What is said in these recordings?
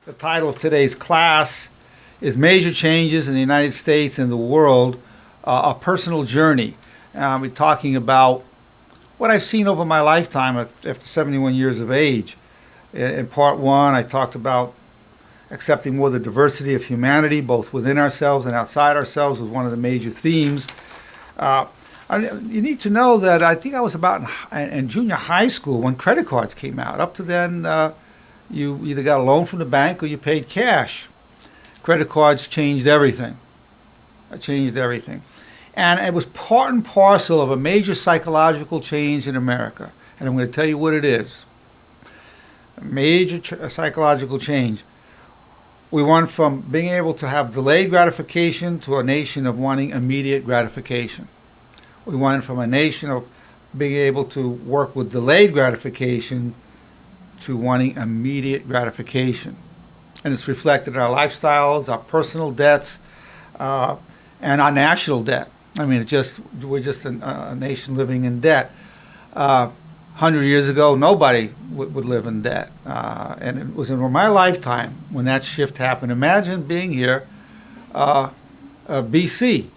The title of today's class is Major Changes in the United States and the World, a Personal Journey. We're talking about what I've seen over my lifetime after 71 years of age. In part one, I talked about accepting more the diversity of humanity, both within ourselves and outside ourselves, was one of the major themes. You need to know that I think I was about in junior high school when credit cards came out. Up to then, you either got a loan from the bank or you paid cash. Credit cards changed everything. It changed everything. And it was part and parcel of a major psychological change in America. And I'm going to tell you what it is. A major psychological change. We went from being able to have delayed gratification to a nation of wanting immediate gratification. We went from a nation of being able to work with delayed gratification to wanting immediate gratification. And it's reflected in our lifestyles, our personal debts, and our national debt. I mean, we're just a nation living in debt. 100 years ago, nobody would live in debt. And it was in my lifetime when that shift happened. Imagine being here BC,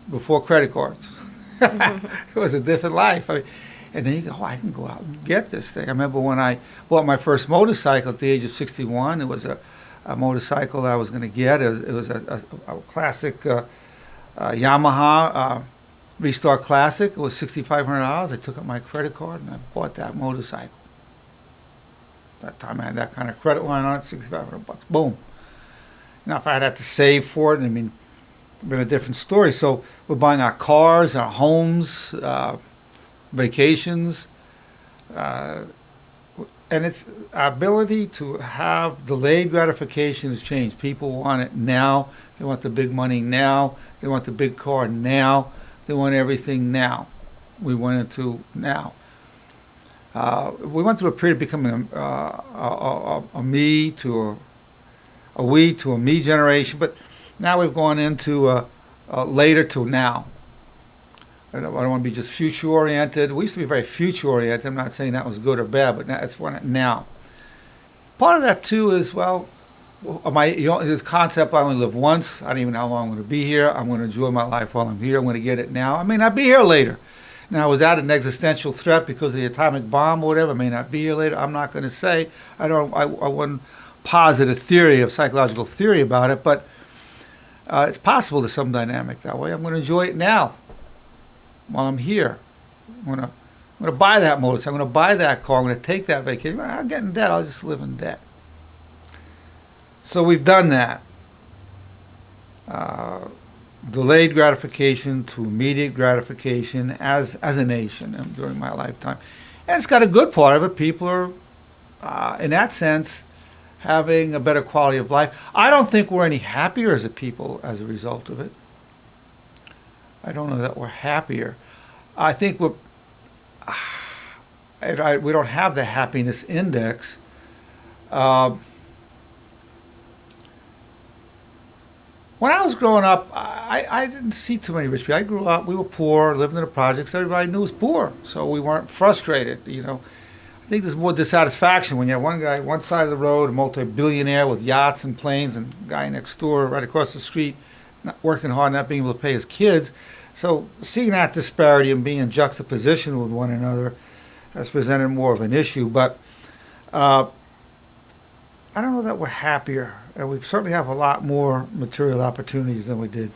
before credit cards. It was a different life. And then you go, I can go out and get this thing. I remember when I bought my first motorcycle at the age of 61. It was a motorcycle I was going to get. It was a classic Yamaha Restart Classic. It was $6,500. I took out my credit card and I bought that motorcycle. That time I had that kind of credit line on it, $6,500. Boom. Now if I had to save for it, I mean, it'd been a different story. So we're buying our cars, our homes, vacations, and it's our ability to have delayed gratification has changed. People want it now. They want the big money now. They want the big car now. They want everything now. We went into now. We went through a period of becoming a me to a we to a me generation, but now we've gone into later to now. I don't want to be just future-oriented. We used to be very future-oriented. I'm not saying that was good or bad, but it's now. Part of that, too, is, this concept, I only live once. I don't even know how long I'm going to be here. I'm going to enjoy my life while I'm here. I'm going to get it now. I may not be here later. Now, was that an existential threat because of the atomic bomb or whatever? I may not be here later. I'm not going to say. I wouldn't posit a theory, of psychological theory about it, but it's possible there's some dynamic that way. I'm going to enjoy it now. While I'm here, I'm going to buy that motorcycle. I'm going to buy that car. I'm going to take that vacation. I'll get in debt. I'll just live in debt. So we've done that. Delayed gratification to immediate gratification as a nation during my lifetime. And it's got a good part of it. People are, in that sense, having a better quality of life. I don't think we're any happier as a people as a result of it. I don't know that we're happier. I think we don't have the happiness index. When I was growing up, I didn't see too many rich people. I grew up, we were poor, lived in the projects. Everybody knew was poor, so we weren't frustrated. I think there's more dissatisfaction when you have one guy, one side of the road, a multi-billionaire with yachts and planes, and a guy next door, right across the street, not working hard, not being able to pay his kids. So seeing that disparity and being in juxtaposition with one another has presented more of an issue. But I don't know that we're happier, and we certainly have a lot more material opportunities than we did.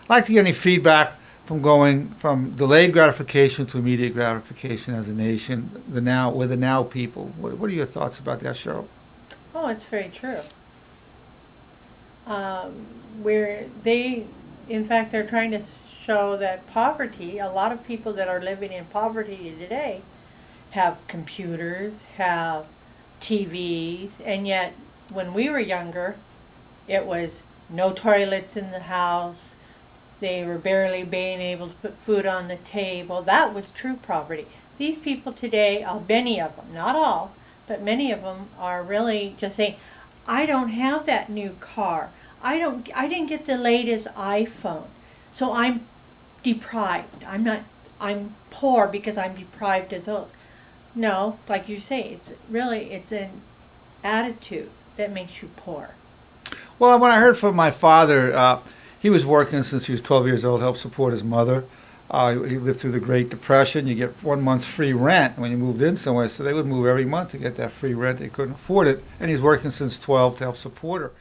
I'd like to get any feedback from going from delayed gratification to immediate gratification as a nation. We're the now people. What are your thoughts about that, Cheryl? Oh, it's very true. In fact, they're trying to show that poverty, a lot of people that are living in poverty today have computers, have TVs, and yet when we were younger, it was no toilets in the house, they were barely being able to put food on the table. That was true poverty. These people today, many of them, not all, but many of them are really just saying, I don't have that new car. I didn't get the latest iPhone. So I'm deprived. I'm poor because I'm deprived of those. No, like you say, it's an attitude that makes you poor? Well, when I heard from my father, he was working since he was 12 years old, helped support his mother. He lived through the Great Depression. You get 1 month's free rent when you moved in somewhere, so they would move every month to get that free rent. They couldn't afford it, and he's working since 12 to help support her.